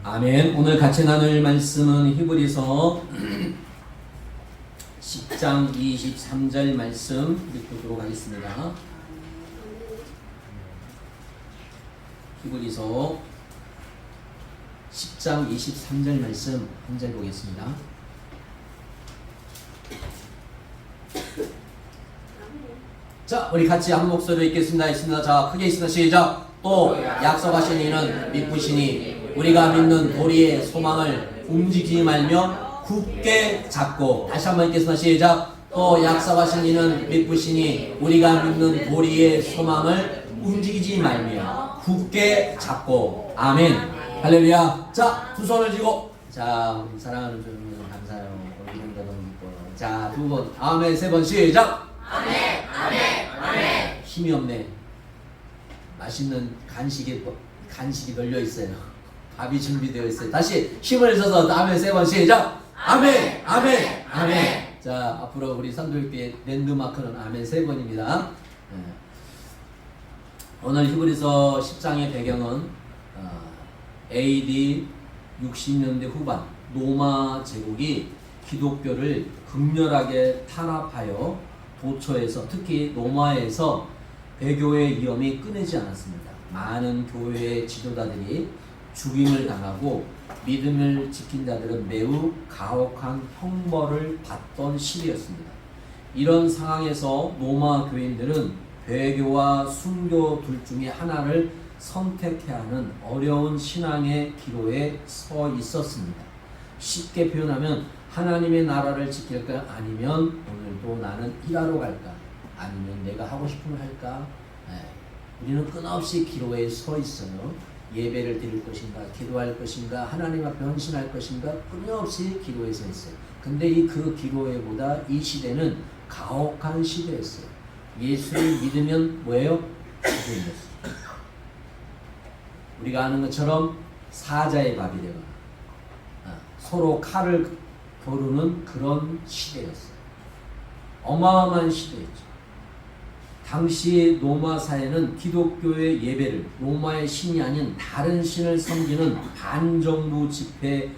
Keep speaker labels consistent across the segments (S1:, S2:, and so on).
S1: 아멘. 오늘 같이 나눌 말씀은 히브리서 10장 23절 말씀 읽도록 하겠습니다. 히브리서 10장 23절 말씀 한 절 보겠습니다. 자, 우리 같이 한 목소리로 읽겠습니다. 있습니다. 자, 크게 있습니다. 시작. 또 약속하신 이는 믿으시니 우리가 믿는 도리의 소망을 움직이지 말며 굳게 잡고. 다시 한번 읽겠습니다. 시작. 또 약속하신 이는 믿으시니 우리가 믿는 도리의 소망을 움직이지 말며 굳게 잡고. 아멘. 할렐루야. 자, 두 손을 쥐고. 자, 우리 사랑하는 주님 감사해요. 우리 이런 거 너무 기뻐요. 자, 두 번. 아멘. 세 번. 시작. 아멘. 아멘. 아멘. 힘이 없네. 맛있는 간식이 널려 있어요. 밥이 준비되어 있어요. 다시 힘을 써서 아멘 세 번 시작. 아멘, 아멘, 아멘. 자, 앞으로 우리 선도교회 랜드마크는 아멘 세 번입니다. 오늘 히브리서 10장의 배경은 AD 60년대 후반 로마 제국이 기독교를 극렬하게 탄압하여 도처에서 특히 로마에서 배교의 위험이 끊이지 않았습니다. 많은 교회의 지도자들이 죽임을 당하고 믿음을 지킨 자들은 매우 가혹한 형벌을 받던 시기였습니다. 이런 상황에서 로마 교인들은 배교와 순교 둘 중에 하나를 선택해야 하는 어려운 신앙의 기로에 서 있었습니다. 쉽게 표현하면 하나님의 나라를 지킬까? 아니면 오늘도 나는 일하러 갈까? 아니면 내가 하고 싶은 걸 할까? 우리는 끊없이 기로에 서 있어요. 예배를 드릴 것인가, 기도할 것인가, 하나님 앞에 헌신할 것인가, 끊임없이 기로에 서 있어요. 근데 그 기로에보다 이 시대는 가혹한 시대였어요. 예수를 믿으면 뭐예요? 죽음이었어요. 우리가 아는 것처럼 사자의 밥이 되거나 서로 칼을 겨루는 그런 시대였어요. 어마어마한 시대였죠. 당시 로마 사회는 기독교의 예배를 로마의 신이 아닌 다른 신을 섬기는 반정부 집회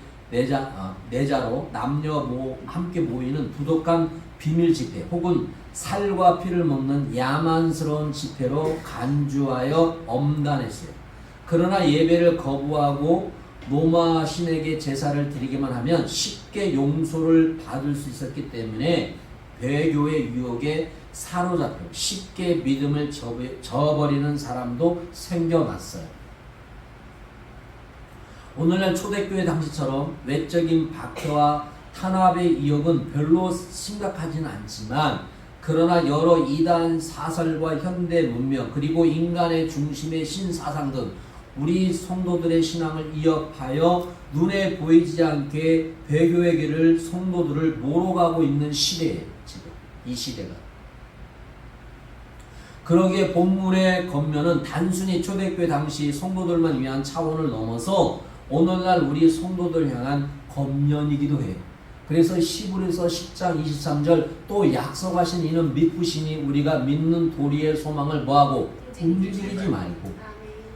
S1: 내자로 남녀 함께 모이는 부독한 비밀 집회 혹은 살과 피를 먹는 야만스러운 집회로 간주하여 엄단했어요. 그러나 예배를 거부하고 로마 신에게 제사를 드리기만 하면 쉽게 용서를 받을 수 있었기 때문에 배교의 유혹에 사로잡혀 쉽게 믿음을 저버리는 사람도 생겨났어요. 오늘날 초대교회 당시처럼 외적인 박해와 탄압의 위협은 별로 심각하지는 않지만 그러나 여러 이단 사설과 현대 문명 그리고 인간의 중심의 신사상 등 우리 성도들의 신앙을 위협하여 눈에 보이지 않게 배교의 길을 성도들을 몰아가고 있는 시대예요. 지금 이 시대가. 그러기에 본문의 겉면은 단순히 초대교회 당시 성도들만 위한 차원을 넘어서 오늘날 우리 성도들 향한 겉면이기도 해요. 그래서 히브리서 10장 23절 또 약속하신 이는 믿으시니 우리가 믿는 도리의 소망을 뭐하고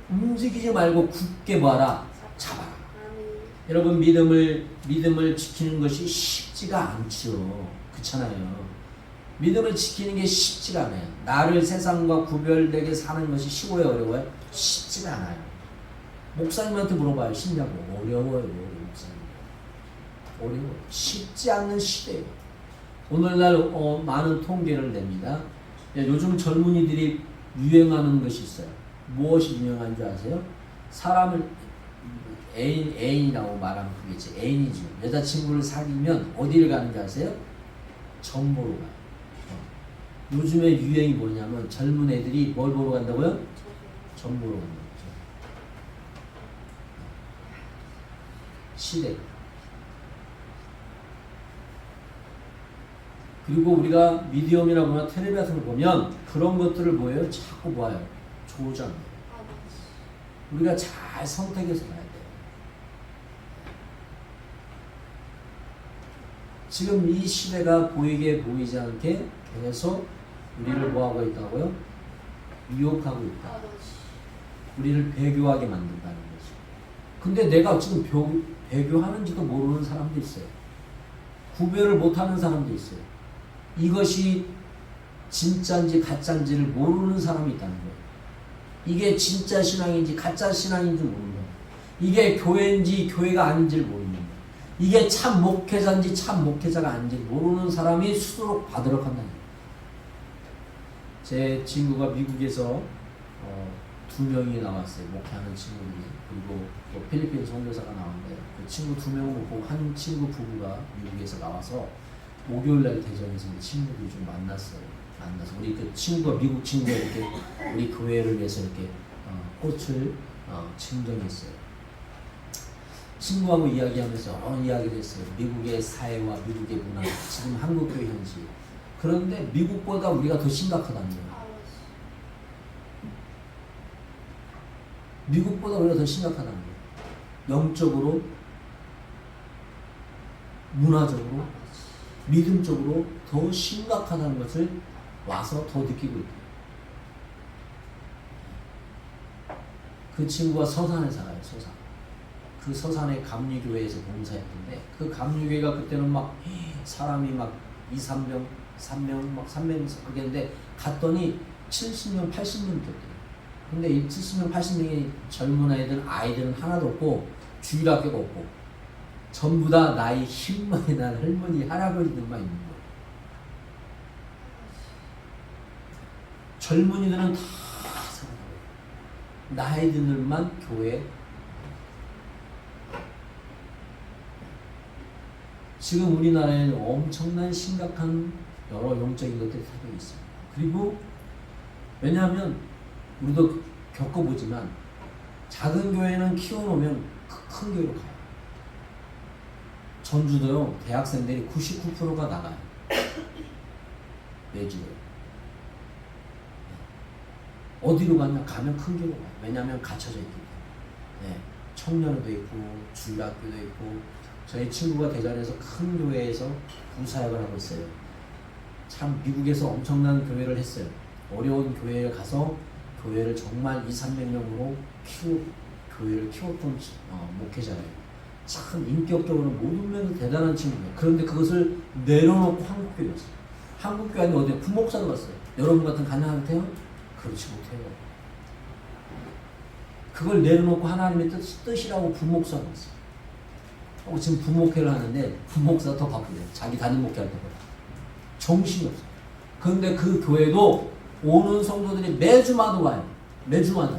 S1: 움직이지 말고 굳게 뭐하라 잡아라. 여러분 믿음을 지키는 것이 쉽지가 않죠. 그렇잖아요. 믿음을 지키는 게 쉽지가 않아요. 나를 세상과 구별되게 사는 것이 쉬워요, 어려워요? 쉽지가 않아요. 목사님한테 물어봐요. 쉽냐고. 어려워요. 어려워요. 쉽지 않는 시대예요. 오늘날 많은 통계를 냅니다. 요즘 젊은이들이 유행하는 것이 있어요. 무엇이 유행한 줄 아세요? 사람을 애인이라고 말하면 그겠지. 애인이죠. 여자친구를 사귀면 어디를 가는 줄 아세요? 점 보러 가요. 요즘에 유행이 뭐냐면 젊은 애들이 뭘 보러 간다고요? 점 보러 간다고. 시대. 그리고 우리가 미디엄이나 보면 텔레비전을 보면 그런 것들을 뭐예요? 자꾸 봐요. 조장. 우리가 잘 선택해서 봐야 돼요. 지금 이 시대가 보이지 않게 계속 우리를 뭐하고 있다고요? 유혹하고 있다. 우리를 배교하게 만든다는 거죠. 근데 내가 지금 배교하는지도 모르는 사람도 있어요. 구별을 못하는 사람도 있어요. 이것이 진짜인지 가짜인지를 모르는 사람이 있다는 거예요. 이게 진짜 신앙인지 가짜 신앙인지 모르는 거예요. 이게 교회인지 교회가 아닌지를 모르는 거예요. 이게 참 목회자인지 참 목회자가 아닌지 모르는 사람이 수두룩 받으러 간다는 거예요. 제 친구가 미국에서 2명이 나왔어요. 목회하는 친구들이. 그리고 또 필리핀 선교사가 나왔는데 그 친구 2명을 보고 한 친구 부부가 미국에서 나와서 목요일날 대전에서 친구들이 좀 만나서 우리 그 친구가 미국 친구가 이렇게 우리 교회를 위해서 이렇게 꽃을 증정했어요. 친구하고 이야기하면서 여러 이야기를 했어요. 미국의 사회와 미국의 문화, 지금 한국교회 현실. 그런데 미국보다 우리가 더 심각하다는 거예요. 미국보다 우리가 더 심각하다는 거예요. 영적으로, 문화적으로, 믿음적으로 더 심각하다는 것을 와서 더 느끼고 있대요. 그 친구가 서산에 살아요. 서산. 그 서산의 감리교회에서 봉사했는데 그 감리교회가 그때는 막 사람이 막 2, 3명, 3명 그랬는데 갔더니 70명, 80명 됐대요. 근데 이 70명, 80명의 젊은 아이들은 하나도 없고 주일학교가 없고 전부 다 나이 흰머리 난 할머니, 할아버지들만 있는 거예요. 젊은이들은 다 살아나고 나이 드는만 교회. 지금 우리나라에는 엄청난 심각한 여러 영적인 것들이 사고 있어요. 그리고 왜냐하면 우리도 겪어보지만 작은 교회는 키워놓으면 큰 교회로 가요. 전주도요, 대학생들이 99%가 나가요. 매주에. 어디로 가면 큰 교회로 가요. 왜냐하면 갇혀져 있기 때문에. 청년회도 있고 주일학교도 있고. 저희 친구가 대전에서 큰 교회에서 부사역을 하고 있어요. 참 미국에서 엄청난 교회를 했어요. 어려운 교회에 가서 교회를 정말 2, 300명으로 교회를 키웠던 목회자예요. 참 인격적으로 모든 면에서 대단한 친구예요. 그런데 그것을 내려놓고 한국교회 갔어요. 한국교회 아니면 어디에 부목사로 갔어요. 여러분 같은 가능한데요? 그렇지 못해요. 그걸 내려놓고 하나님의 뜻이라고 부목사로 갔어요. 지금 부목회를 하는데 부목사가 더 바쁘대요. 자기 담임 목회할 때보다. 정신이 없어요. 그런데 그 교회도 오는 성도들이 매주마다 와요. 매주마다.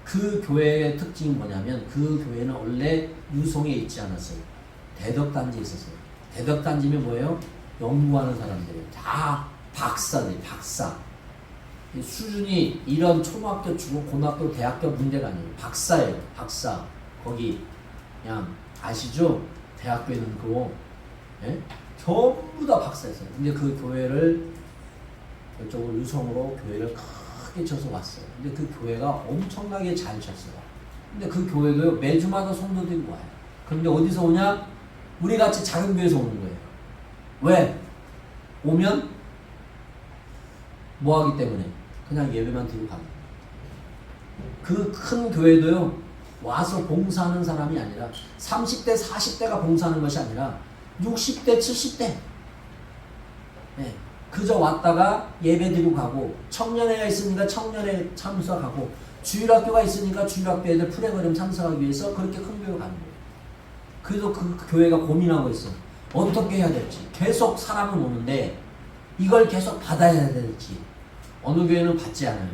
S1: 그 교회의 특징이 뭐냐면 그 교회는 원래 유성에 있지 않았어요. 대덕단지에 있었어요. 대덕단지면 뭐예요? 연구하는 사람들이에요. 다 박사들, 박사. 수준이 이런 초등학교, 고등학교, 대학교 문제가 아니에요. 박사예요. 박사. 거기 그냥 아시죠? 대학교에는 그거 전부 다 박사였어요. 근데 그 교회를 이쪽으로 유성으로 교회를 크게 쳐서 왔어요. 근데 그 교회가 엄청나게 잘 쳤어요. 근데 그 교회도요, 매주마다 성도들이 와요. 그런데 어디서 오냐? 우리 같이 작은 교회에서 오는 거예요. 왜? 오면 뭐 하기 때문에? 그냥 예배만 드리고 가는 거예요. 그 큰 교회도요, 와서 봉사하는 사람이 아니라 30대, 40대가 봉사하는 것이 아니라 60대, 70대. 그저 왔다가 예배 드리고 가고, 청년회가 있으니까 청년회 참석하고, 주일학교가 있으니까 주일학교 애들 프로그램 참석하기 위해서 그렇게 큰 교회로 가는 거예요. 그래서 그 교회가 고민하고 있어. 어떻게 해야 될지. 계속 사람은 오는데 이걸 계속 받아야 될지. 어느 교회는 받지 않아요.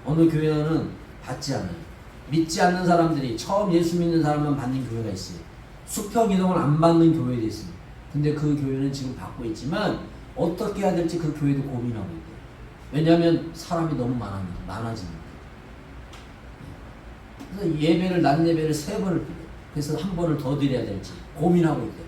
S1: 어느 교회는 받지 않아요. 믿지 않는 사람들이 처음 예수 믿는 사람만 받는 교회가 있어요. 수평이동을 안 받는 교회도 있어요. 근데 그 교회는 지금 받고 있지만 어떻게 해야 될지 그 교회도 고민하고 있대요. 왜냐하면 사람이 너무 많아지니까. 그래서 예배를, 낮 예배를 3번을 드려요. 그래서 1번을 더 드려야 될지 고민하고 있대요.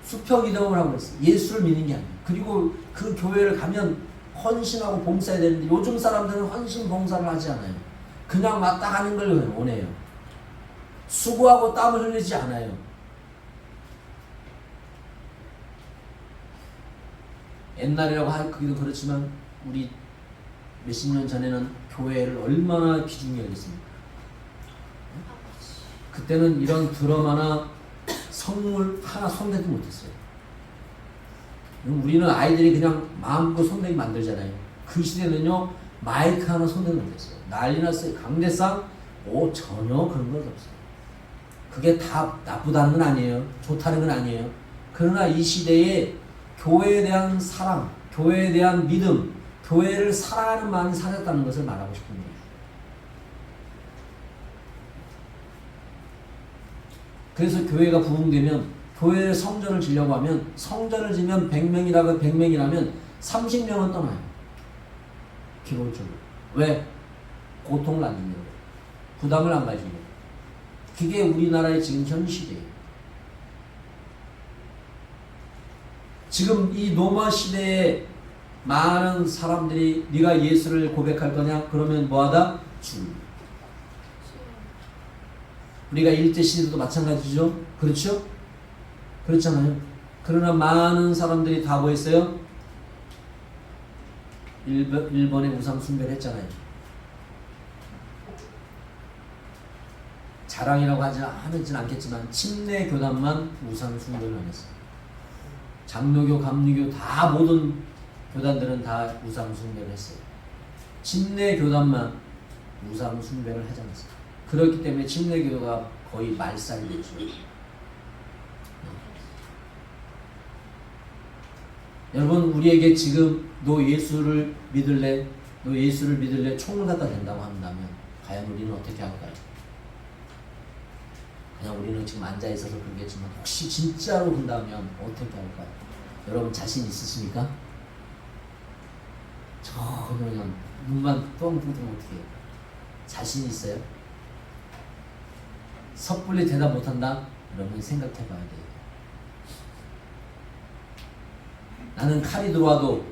S1: 수평이동을 하고 있어요. 예수를 믿는 게 아니에요. 그리고 그 교회를 가면 헌신하고 봉사해야 되는데 요즘 사람들은 헌신 봉사를 하지 않아요. 그냥 마땅하는 걸 원해요. 수고하고 땀을 흘리지 않아요. 옛날이라고 하기도 그렇지만 우리 몇십 년 전에는 교회를 얼마나 귀중히 여겼습니까? 그때는 이런 드러마나 성물 하나 손대지 못했어요. 우리는 아이들이 그냥 마음껏 손대기 만들잖아요. 그 시대는요, 마이크 하나 손대지 못했어요. 난리 났어요. 강대상, 전혀 그런 건 없어요. 그게 다 나쁘다는 건 아니에요. 좋다는 건 아니에요. 그러나 이 시대에 교회에 대한 사랑, 교회에 대한 믿음, 교회를 사랑하는 마음이 사라졌다는 것을 말하고 싶은 거예요. 그래서 교회가 부흥되면, 교회에 성전을 지려고 하면, 성전을 지면 100명이라면 30명은 떠나요. 기본적으로. 왜? 고통을 안 느껴요. 부담을 안 가지고. 그게 우리나라의 지금 현실이에요. 지금 이 노마 시대에 많은 사람들이 네가 예수를 고백할 거냐? 그러면 뭐하다? 주. 우리가 일제시대도 마찬가지죠? 그렇죠? 그렇잖아요. 그러나 많은 사람들이 다 뭐 했어요? 일본의 우상 숭배를 했잖아요. 자랑이라고 하진 않겠지만 침례 교단만 우상 숭배를 안 했어요. 장로교, 감리교 다 모든 교단들은 다 우상 숭배를 했어요. 침례 교단만 우상 숭배를 하지 않았어요. 그렇기 때문에 침례교가 거의 말살이었죠. 여러분, 우리에게 지금 너 예수를 믿을래? 너 예수를 믿을래? 총을 갖다 댄다고 한다면 과연 우리는 어떻게 할까요? 그냥 우리는 지금 앉아있어서 그러겠지만 혹시 진짜로 그런다면 어떻게 할까요? 여러분 자신 있으십니까? 그냥 눈만 뻥 뜨면 어떻게 해요? 자신 있어요? 섣불리 대답 못한다? 그러면 생각해 봐야 돼요. 나는 칼이 들어와도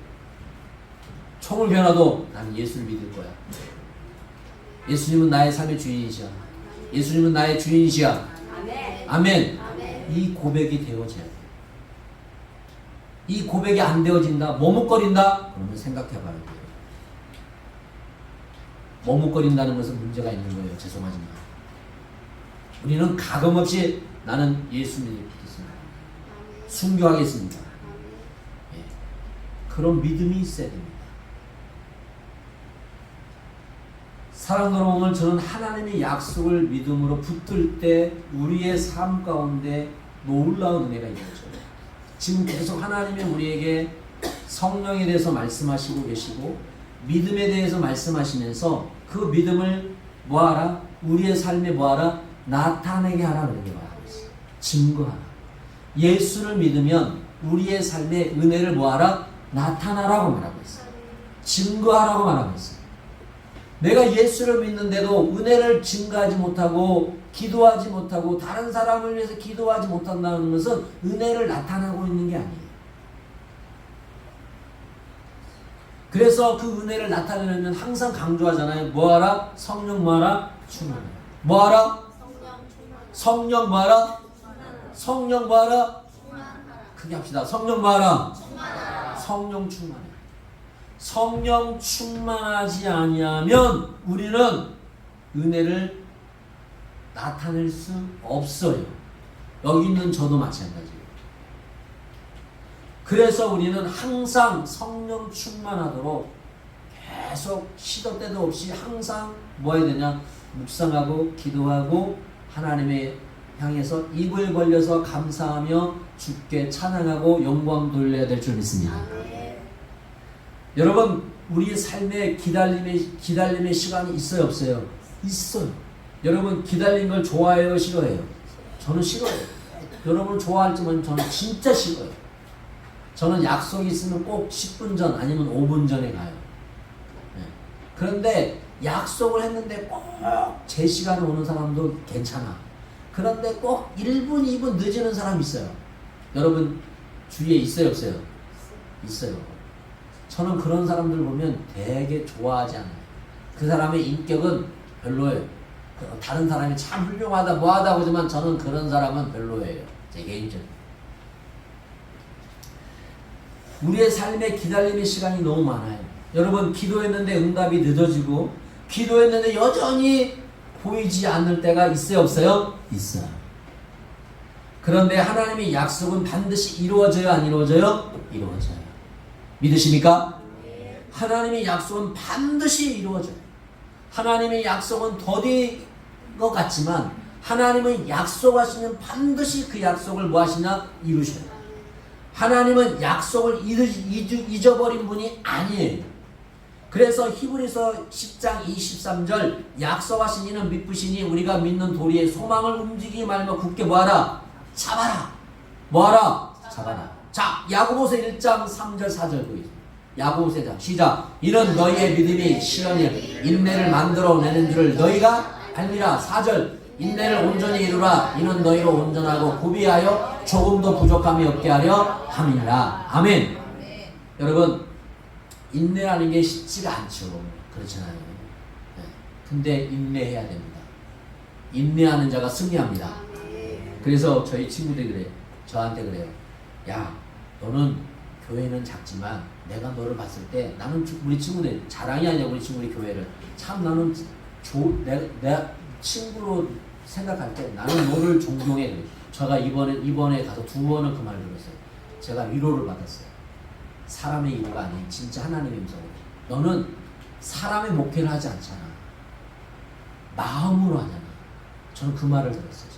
S1: 총을 겨눠도 나는 예수를 믿을 거야. 예수님은 나의 삶의 주인이시야. 예수님은 나의 주인이시야. 아멘. 이 고백이 되어져야 돼. 이 고백이 안 되어진다, 머뭇거린다? 그러면 생각해 봐야 돼요. 머뭇거린다는 것은 문제가 있는 거예요. 죄송하지만. 우리는 가감없이 나는 예수 믿겠습니다. 순교하겠습니다. 예. 그런 믿음이 있어야 됩니다. 사랑하는 오늘 저는 하나님의 약속을 믿음으로 붙들 때 우리의 삶 가운데 놀라운 은혜가 있는 거죠. 지금 계속 하나님이 우리에게 성령에 대해서 말씀하시고 계시고 믿음에 대해서 말씀하시면서 그 믿음을 뭐하라? 우리의 삶에 뭐하라? 나타내게 하라 그렇게 말하고 있어요. 증거하라. 예수를 믿으면 우리의 삶에 은혜를 뭐하라? 나타나라고 말하고 있어요. 증거하라고 말하고 있어요. 내가 예수를 믿는데도 은혜를 증가하지 못하고 기도하지 못하고 다른 사람을 위해서 기도하지 못한다는 것은 은혜를 나타나고 있는 게 아니에요. 그래서 그 은혜를 나타내려면 항상 강조하잖아요. 뭐하라? 성령 뭐하라? 충만하라. 뭐하라? 성령 뭐하라? 성령 뭐하라? 크게 합시다. 성령 뭐하라? 성령 충만해. 성령 충만하지 아니하면 우리는 은혜를 나타낼 수 없어요. 여기 있는 저도 마찬가지예요. 그래서 우리는 항상 성령 충만하도록 계속 시도 때도 없이 항상 뭐 해야 되냐? 묵상하고 기도하고 하나님의 향해서 입을 벌려서 감사하며 주께 찬양하고 영광 돌려야 될 줄 믿습니다. 여러분, 우리의 삶에 기다림의 시간이 있어요, 없어요? 있어요. 여러분, 기다린 걸 좋아해요, 싫어해요? 저는 싫어요. 여러분 좋아할지 모르면 저는 진짜 싫어요. 저는 약속이 있으면 꼭 10분 전 아니면 5분 전에 가요. 네. 그런데 약속을 했는데 꼭 제 시간에 오는 사람도 괜찮아. 그런데 꼭 1분, 2분 늦는 사람이 있어요. 여러분 주위에 있어요, 없어요? 있어요. 저는 그런 사람들 보면 되게 좋아하지 않아요. 그 사람의 인격은 별로예요. 다른 사람이 참 훌륭하다 뭐하다 그러지만 저는 그런 사람은 별로예요. 제 개인적으로. 우리의 삶에 기다림의 시간이 너무 많아요. 여러분 기도했는데 응답이 늦어지고 기도했는데 여전히 보이지 않을 때가 있어요, 없어요? 있어요. 그런데 하나님의 약속은 반드시 이루어져요, 안 이루어져요? 이루어져요. 믿으십니까? 하나님의 약속은 반드시 이루어져요. 하나님의 약속은 더딘 것 같지만 하나님은 약속하시면 반드시 그 약속을 뭐 하시냐? 이루셔요. 하나님은 약속을 잊어버린 분이 아니에요. 그래서 히브리서 10장 23절 약속하신 이는 믿으시니 우리가 믿는 도리에 소망을 움직이지 말며 굳게 뭐하라? 잡아라. 뭐하라? 잡아라. 자, 야고보서 1장 3절 4절 보이죠. 야고보서 1장 시작. 이는 너희의 믿음이 시련이 인내를 만들어내는 줄을 너희가 알미라. 4절 인내를 온전히 이루라. 이는 너희로 온전하고 구비하여 조금도 부족함이 없게 하려 함이니라. 아멘. 여러분 인내하는 게 쉽지가 않죠. 그렇잖아요. 네. 근데 인내해야 됩니다. 인내하는 자가 승리합니다. 그래서 저희 친구들이 그래요. 저한테 그래요. 야, 너는 교회는 작지만 내가 너를 봤을 때 나는 우리 친구들 자랑이 아니야. 우리 친구들이 교회를 참 나는 내 친구로 생각할 때 나는 너를 존경해. 그래. 제가 이번에 가서 2번을 그 말을 들었어요. 제가 위로를 받았어요. 사람의 위로가 아닌 진짜 하나님의 임성으로. 너는 사람의 목회를 하지 않잖아. 마음으로 하잖아. 저는 그 말을 들었어요.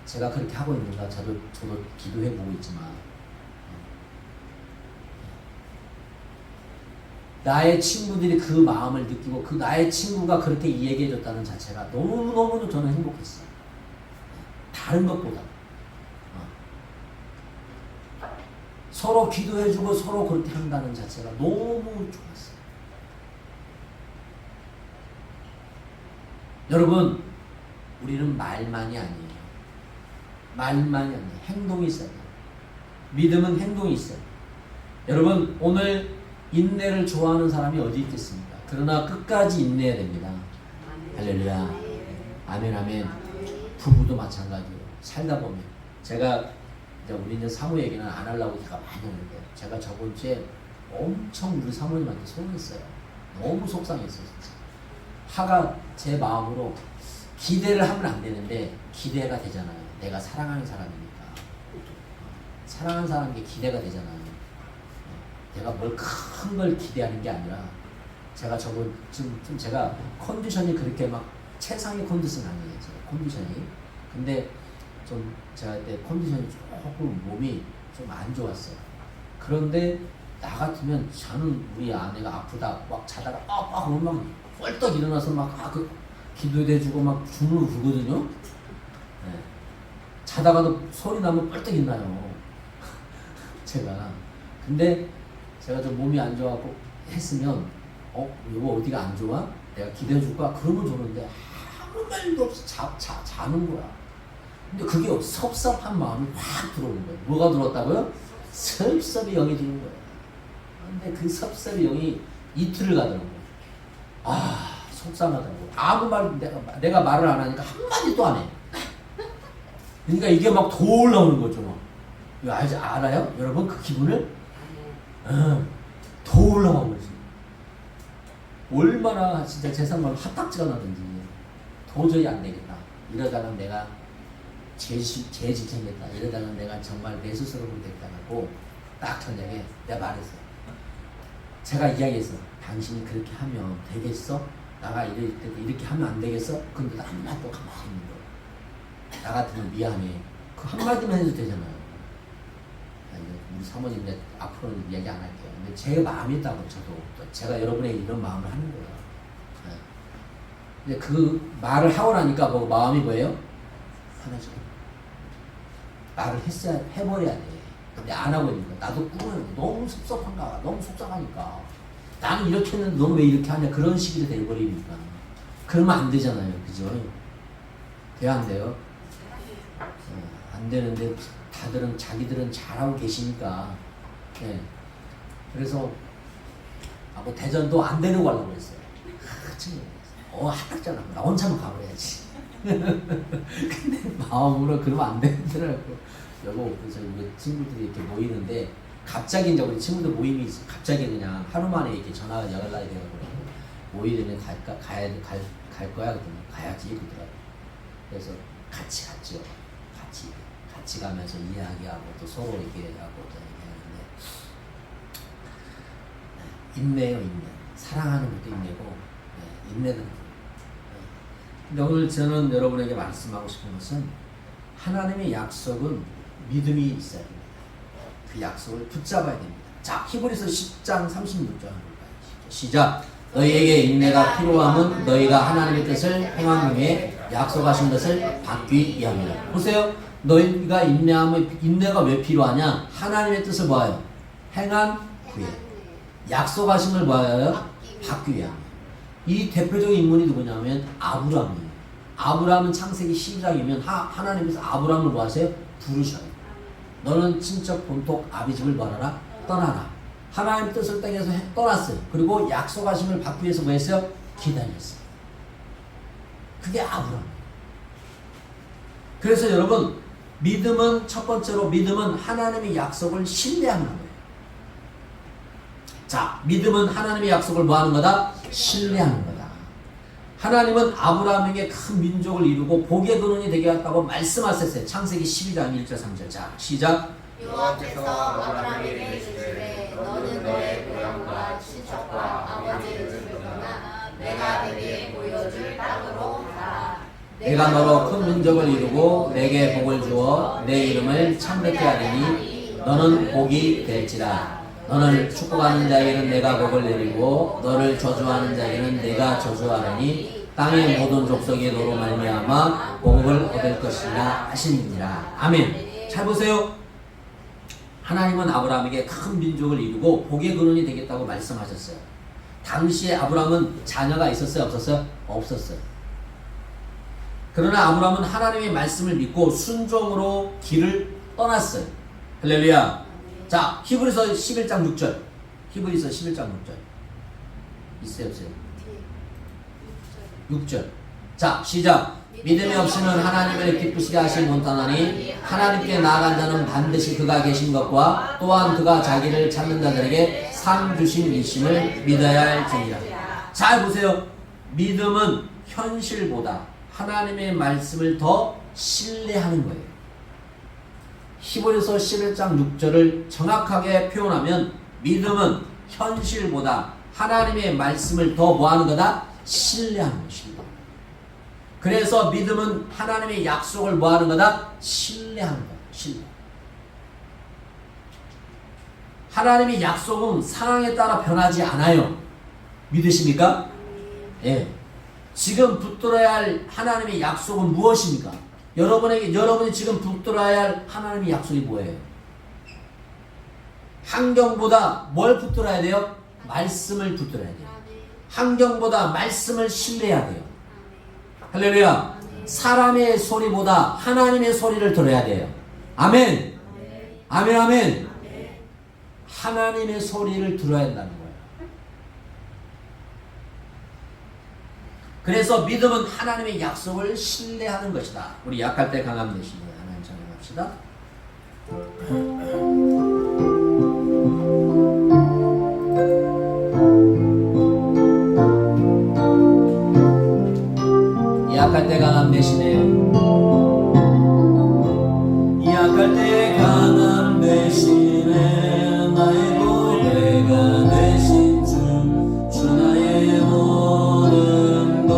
S1: 제가 그렇게 하고 있는가 저도 기도해보고 있지만 나의 친구들이 그 마음을 느끼고 그 나의 친구가 그렇게 얘기해줬다는 자체가 너무너무 저는 행복했어요. 다른 것보다 서로 기도해주고 서로 그렇게 한다는 자체가 너무 좋았어요. 여러분 우리는 말만이 아니에요. 말만이 아니에요. 행동이 있어요. 믿음은 행동이 있어요. 여러분 오늘 인내를 좋아하는 사람이 어디 있겠습니까? 그러나 끝까지 인내해야 됩니다. 할렐루야. 아멘 아멘. 부부도 마찬가지예요. 살다 보면 제가 우리 이제 사모 얘기는 안 하려고 제가 많이 하는데 제가 저번 주에 엄청 우리 사모님한테 소원했어요. 너무 속상했어요. 진짜. 화가 제 마음으로 기대를 하면 안 되는데 기대가 되잖아요. 내가 사랑하는 사람이니까. 사랑하는 사람에게 기대가 되잖아요. 내가 뭘 큰 걸 기대하는 게 아니라 제가 좀 제가 컨디션이 그렇게 막 최상의 컨디션 아니에요. 제가 컨디션이. 근데 좀 제가 그때 컨디션이 조금 몸이 좀 안 좋았어요. 그런데 나 같으면 저는 우리 아내가 아프다 막 자다가 빡빡 그러면 막 뻘떡 일어나서 막 그 기도해주고 막 주문을 부르거든요. 네. 자다가도 소리 나면 뻘떡 일어나요. 제가. 근데 제가 좀 몸이 안 좋아갖고 했으면 여보 어디가 안 좋아? 내가 기대해줄까? 그러면 좋은데 아무 말도 없이 자는 거야. 근데 그게 섭섭한 마음이 확 들어오는 거예요. 뭐가 들어왔다고요? 섭섭이 영이 드는 거예요. 근데 그 섭섭이 영이 이틀을 가더라고요. 아 속상하더라고요. 아무 말 내가 말을 안 하니까 한마디도 안 해. 그러니까 이게 막 더 올라오는 거죠. 막. 이거 알아요? 여러분 그 기분을? 더 올라오는 거지. 얼마나 진짜 세상만 화딱지가 나든지 도저히 안 되겠다. 이러다가 내가 죄짓겠다. 이러다가 내가 정말 내 스스로를 됐다고 딱 저녁에 내가 말했어요. 제가 이야기했어. 당신이 그렇게 하면 되겠어? 나가 이렇게 하면 안 되겠어? 근데 나 한마디도 가만히 있는 거야. 나 같으면 미안해. 그 한마디만 해도 되잖아요. 우리 사모님 이제 앞으로는 이야기 안 할게요. 근데 제 마음이 있다고 저도 제가 여러분에게 이런 마음을 하는 거예요. 네. 근데 그 말을 하고 나니까 뭐 마음이 뭐예요? 하나죠. 말을 해버려야 돼. 근데 안 하고 있는 거야. 나도 꿈을 너무 섭섭한가, 너무 속상하니까. 나는 이렇게 했는데 너는 왜 이렇게 하냐 그런 식이 돼버리니까. 그러면 안 되잖아요, 그죠? 돼요, 안 돼요? 안 되는데. 자기들은 잘하고 계시니까. 네. 그래서 뭐 대전도 안 데리고 가려고 했어요. 하딱잖아. 나 혼자만 가버려야지. 근데 마음으로 그러면 안 되더라고. 여보, 그래서 우리 친구들이 이렇게 모이는데 갑자기 이제 우리 친구들 모임이 있어. 갑자기 그냥 하루 만에 이렇게 전화가 연락이 돼가지고 모이려면 갈 거야 그랬더니 가야지 그러더라고. 그래서 같이 갔죠. 같이 가면서 이야기하고 또 서로 얘기하고 또 얘기하는데 인내요 인내. 사랑하는 것도 인내고 인내는 근데 오늘 저는 여러분에게 말씀하고 싶은 것은 하나님의 약속은 믿음이 있어야 됩니다. 그 약속을 붙잡아야 됩니다. 자, 히브리서 10장 36절 시작. 너희에게 인내가 필요함은 너희가 하나님의 뜻을 행한 후에 약속하신 것을 받기 위함이라. 보세요. 너희가 인내가 왜 필요하냐? 하나님의 뜻을 뭐예요? 행한 후에 약속하신 걸 뭐예요? 받기 위함. 이 대표적인 인물이 누구냐면 아브라함이에요. 아브라함은 창세기 12장이면 하나님께서 아브라함을 뭐 하세요? 부르셔요. 너는 친척 본토 아비집을 말하라 떠나라. 하나님 뜻을 땅에서 떠났어요. 그리고 약속하심을 받기 위해서 뭐 했어요? 기다렸어요. 그게 아브라함. 그래서 여러분 믿음은 첫 번째로 믿음은 하나님의 약속을 신뢰하는 거예요. 자, 믿음은 하나님의 약속을 뭐 하는 거다? 신뢰하는 거다. 하나님은 아브라함에게 큰 민족을 이루고 복의 근원이 되게 했다고 말씀하셨어요. 창세기 12장 1절 3절. 자, 시작.
S2: 여호와께서 아브라함에게 이르시되 너는 너의 고향과 친척과 아버지의 집을 떠나 내가 네게 보여줄 땅으로 가라.
S1: 내가 너로 큰 민족을 이루고 내게 복을 주어 내 이름을 창대케 하리니 너는 복이 될지라. 너를 축복하는 자에게는 내가 복을 내리고 너를 저주하는 자에게는 내가 저주하리니 땅의 모든 족속이 너로 말미암아 복을 얻을 것이라 하시니라. 아멘. 잘 보세요. 하나님은 아브라함에게 큰 민족을 이루고 복의 근원이 되겠다고 말씀하셨어요. 당시에 아브라함은 자녀가 있었어요? 없었어요? 없었어요. 그러나 아브라함은 하나님의 말씀을 믿고 순종으로 길을 떠났어요. 할렐루야. 자, 히브리서 11장 6절. 히브리서 11장 6절. 있어요, 없어요? 6절. 자, 시작. 믿음이 없이는 하나님을 기쁘시게 하시 못하나니 하나님께 나아간 자는 반드시 그가 계신 것과 또한 그가 자기를 찾는 자들에게 상 주신 이심을 믿어야 할지니라. 잘 보세요. 믿음은 현실보다 하나님의 말씀을 더 신뢰하는 거예요. 히브리서 11장 6절을 정확하게 표현하면 믿음은 현실보다 하나님의 말씀을 더 뭐하는 거다? 신뢰하는 것입니다. 그래서 믿음은 하나님의 약속을 뭐하는 거다? 신뢰하는 거다. 신뢰. 하나님의 약속은 상황에 따라 변하지 않아요. 믿으십니까? 예. 지금 붙들어야 할 하나님의 약속은 무엇입니까? 여러분이 지금 붙들어야 할 하나님의 약속이 뭐예요? 환경보다 뭘 붙들어야 돼요? 말씀을 붙들어야 돼요. 환경보다 말씀을 신뢰해야 돼요. 할렐루야. 사람의 소리보다 하나님의 소리를 들어야 돼요. 아멘. 아멘, 아멘. 하나님의 소리를 들어야 한다는 거예요. 그래서 믿음은 하나님의 약속을 신뢰하는 것이다. 우리 약할 때 강함 되시는 하나님 찬양합시다. 약할 때 강함 되시네. 약할 때 강함 되시네. 나의 보배가 되신 주 나의 모든 것.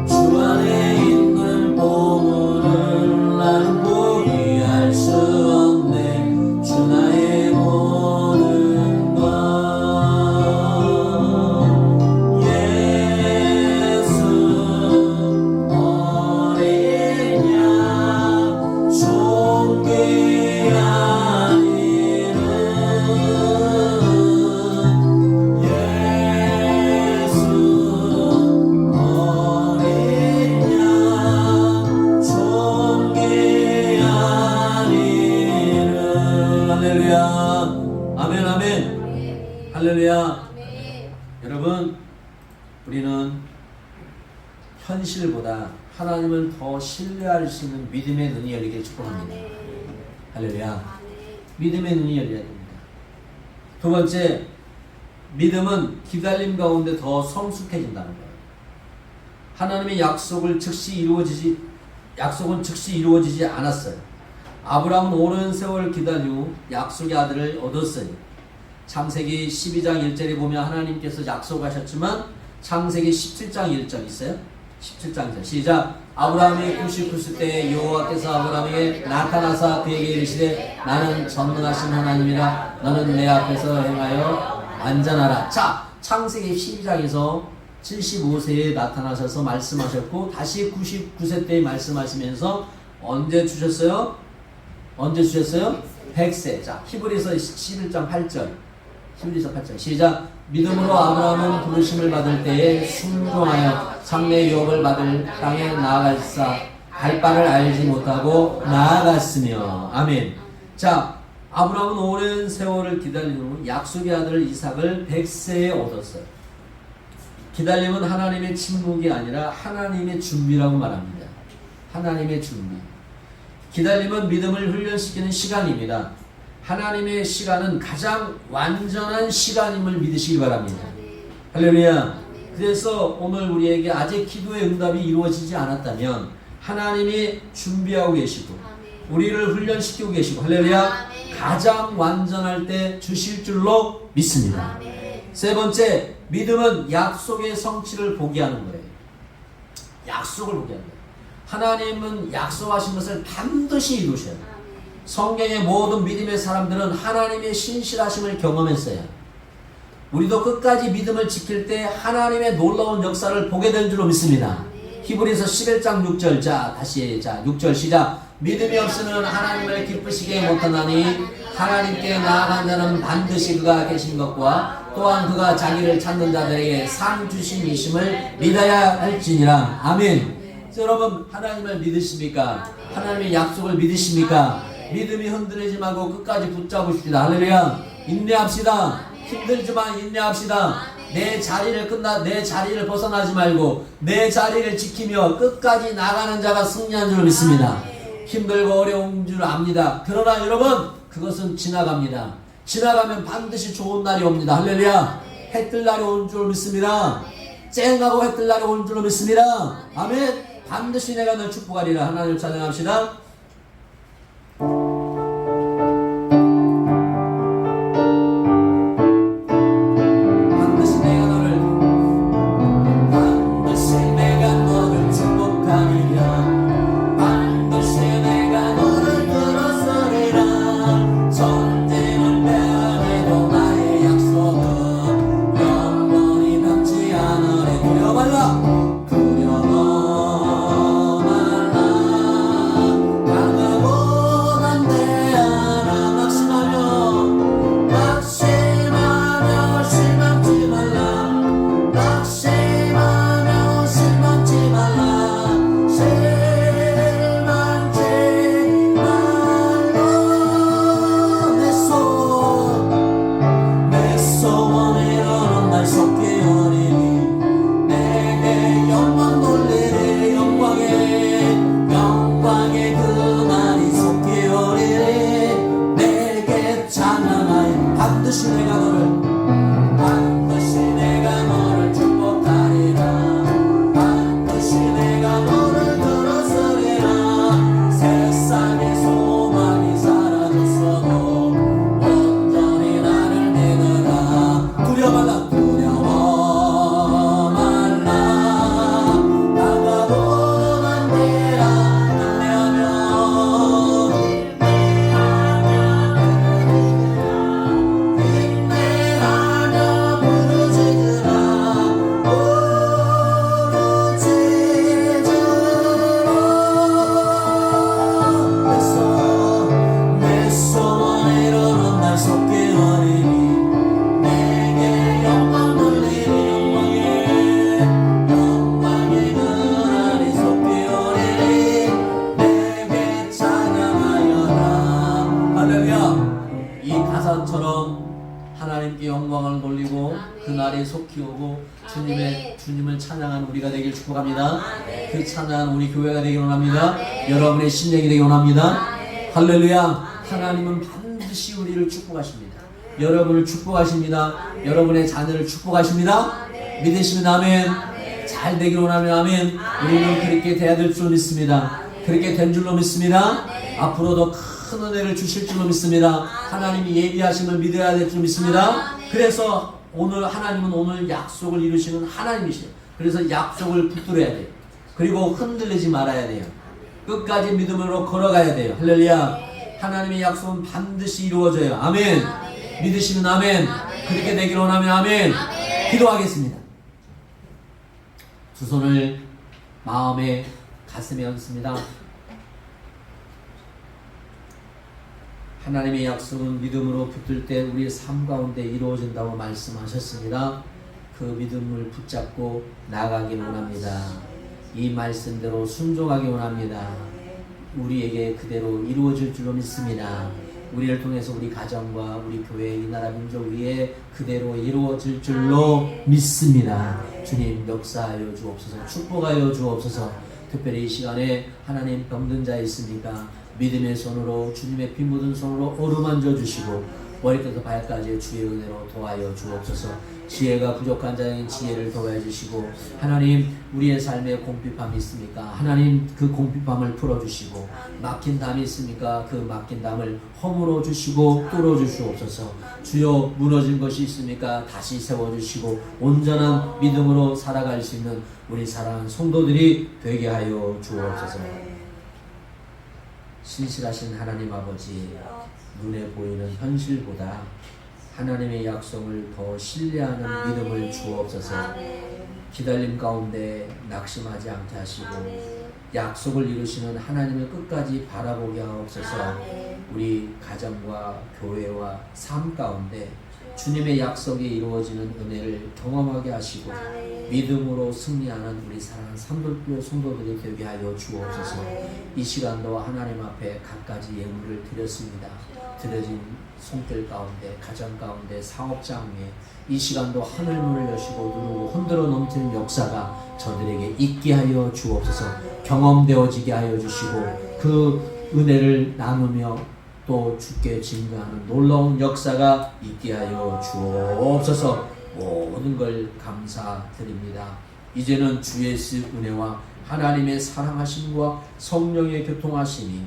S1: 주 안에 있는 보물을 나는 포기할 수 없네. 주 나의 모든 것. 예수 어린 양 존귀한 이름. 예수 어린 양 존귀한 이름. 할렐루야. 아멘, 아멘. 할렐루야. 여러분, 우리는 현실보다 하나님을 더 신뢰할 수 있는 믿음의 눈이 열리길 축복합니다. 할렐루야. 믿음의 눈이 열려야 됩니다. 두 번째, 믿음은 기다림 가운데 더 성숙해진다는 거예요. 하나님의 약속은 즉시 이루어지지 않았어요. 아브라함은 오랜 세월 기다린 후 약속의 아들을 얻었어요. 창세기 12장 1절에 보면 하나님께서 약속하셨지만 창세기 17장 1절 있어요? 17장 1절 시작. 아브라함이 99세 때 여호와께서 아브라함에게 나타나사 그에게 이르시되 나는 전능하신 하나님이라 너는 내 앞에서 행하여 안전하라. 자, 창세기 12장에서 75세에 나타나셔서 말씀하셨고 다시 99세 때 말씀하시면서 언제 주셨어요? 100세. 자, 히브리서 11장 8절. 히브리서 8절 시작. 믿음으로 아브라함은 부르심을 받을 때에 순종하여 장래 유업을 받을 땅에 나아갈사 갈 바를 알지 못하고 나아갔으며. 아멘. 자, 아브라함은 오랜 세월을 기다린 후 약속의 아들 이삭을 100세에 얻었어요. 기다림은 하나님의 침묵이 아니라 하나님의 준비라고 말합니다. 하나님의 준비. 기다림은 믿음을 훈련시키는 시간입니다. 하나님의 시간은 가장 완전한 시간임을 믿으시기 바랍니다. 할렐루야. 그래서 오늘 우리에게 아직 기도의 응답이 이루어지지 않았다면 하나님이 준비하고 계시고 우리를 훈련시키고 계시고 할렐루야 가장 완전할 때 주실 줄로 믿습니다. 세 번째, 믿음은 약속의 성취를 보게 하는 거예요. 약속을 보게 하는 거예요. 하나님은 약속하신 것을 반드시 이루셔요. 성경의 모든 믿음의 사람들은 하나님의 신실하심을 경험했어요. 우리도 끝까지 믿음을 지킬 때 하나님의 놀라운 역사를 보게 될 줄로 믿습니다. 히브리서 11장 6절. 자, 다시 6절 시작. 믿음이 없이는 하나님을 기쁘시게 못하나니 하나님께 나아간 자는 반드시 그가 계신 것과 또한 그가 자기를 찾는 자들에게 상 주심이심을 믿어야 할지니라. 아멘. 여러분, 하나님을 믿으십니까? 하나님의 약속을 믿으십니까? 믿음이 흔들리지 말고 끝까지 붙잡으십시다. 할렐루야. 인내합시다. 힘들지만 인내합시다. 내 자리를 벗어나지 말고 내 자리를 지키며 끝까지 나가는 자가 승리한 줄 믿습니다. 힘들고 어려운 줄 압니다. 그러나 여러분, 그것은 지나갑니다. 지나가면 반드시 좋은 날이 옵니다. 할렐루야. 해 뜰 날이 온 줄 믿습니다. 쨍하고 해 뜰 날이 온 줄 믿습니다. 아멘. 반드시 내가 널 축복하리라. 하나님을 찬양합시다. 하나님께 영광을 돌리고 그날이 속히 오고 주님을 찬양하는 우리가 되길 축복합니다. 그 찬양하는 우리 교회가 되길 원합니다. 여러분의 심령이 되길 원합니다. 할렐루야. 하나님은 반드시 우리를 축복하십니다. 여러분을 축복하십니다. 여러분의 자녀를 축복하십니다. 믿으시면 아멘. 잘 되기로 원하면 아멘. 우리는 그렇게 돼야 될 줄 믿습니다. 그렇게 된 줄로 믿습니다. 앞으로도 큰 은혜를 주실 줄로 믿습니다. 하나님이 예비하심을 믿어야 될 줄 믿습니다. 그래서 오늘 하나님은 오늘 약속을 이루시는 하나님이시에요. 그래서 약속을 붙들어야 돼요. 그리고 흔들리지 말아야 돼요. 끝까지 믿음으로 걸어가야 돼요. 할렐루야. 하나님의 약속은 반드시 이루어져요. 아멘. 믿으시면 아멘. 그렇게 되기로 원하면 아멘. 기도하겠습니다. 두 손을 마음에 가슴에 얹습니다. 하나님의 약속은 믿음으로 붙들 때 우리의 삶 가운데 이루어진다고 말씀하셨습니다. 그 믿음을 붙잡고 나가기 원합니다. 이 말씀대로 순종하기 원합니다. 우리에게 그대로 이루어질 줄로 믿습니다. 우리를 통해서 우리 가정과 우리 교회, 이 나라 민족 위에 그대로 이루어질 줄로 믿습니다. 주님 역사하여 주옵소서. 축복하여 주옵소서. 특별히 이 시간에 하나님 병든 자 있습니까? 믿음의 손으로, 주님의 피 묻은 손으로 어루만져 주시고 머리부터 발까지 주의 은혜로 도와여 주옵소서. 지혜가 부족한 자에게 지혜를 도와여 주시고, 하나님 우리의 삶에 공핍함이 있습니까? 하나님 그 공핍함을 풀어주시고, 막힌 담이 있습니까? 그 막힌 담을 허물어 주시고 뚫어 주시옵소서. 주여 무너진 것이 있습니까? 다시 세워주시고 온전한 믿음으로 살아갈 수 있는 우리 사랑하는 성도들이 되게 하여 주옵소서. 신실하신 하나님 아버지, 눈에 보이는 현실보다 하나님의 약속을 더 신뢰하는 믿음을 주옵소서. 기다림 가운데 낙심하지 않게 하시고 약속을 이루시는 하나님을 끝까지 바라보게 하옵소서. 우리 가정과 교회와 삶 가운데 주님의 약속이 이루어지는 은혜를 경험하게 하시고 믿음으로 승리하는 우리 사랑하는 삼돌교회 성도들이 되게 하여 주옵소서. 이 시간도 하나님 앞에 갖가지 예물을 드렸습니다. 드려진 손길 가운데, 가정 가운데, 사업장에 이 시간도 하늘문을 여시고 누르고 흔들어 넘치는 역사가 저들에게 있게 하여 주옵소서. 경험되어지게 하여 주시고 그 은혜를 나누며 또 주께 증거하는 놀라운 역사가 있게 하여 주옵소서. 모든 걸 감사드립니다. 이제는 주 예수 은혜와 하나님의 사랑하심과 성령의 교통하심이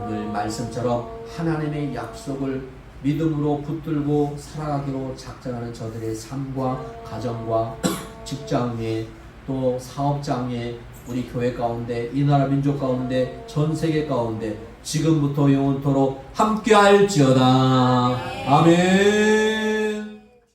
S1: 오늘 말씀처럼 하나님의 약속을 믿음으로 붙들고 살아가기로 작정하는 저들의 삶과 가정과 직장에 또 사업장에 우리 교회 가운데 이 나라 민족 가운데 전 세계 가운데 지금부터 영원토록 함께할지어다. 아멘.